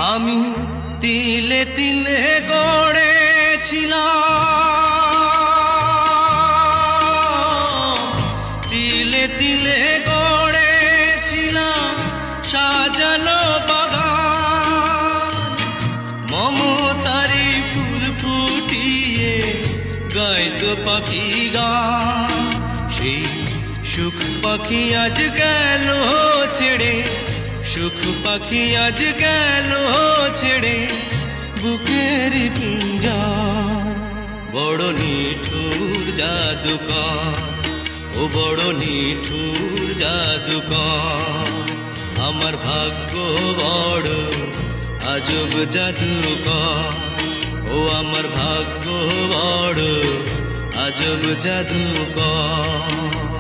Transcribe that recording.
আমি তিলে তিলে গড়েছিলাম, তিলে তিলে গড়েছিলাম সাজানো বাগান। মমতারি ফুল ফুটিয়ে গাইতো পাখি গান। সেই সুখ পাখি আজ গেল ছেড়ে, সুখ পাখি আজ গেল ছেড়ে বুকের পিঞ্জর। বড় নিঠুর জাদুকর, ও বড় নিঠুর জাদুকর। আমার ভাগ্য বড় আজব জাদুকর, ও আমার ভাগ্য বড় আজব জাদুকর।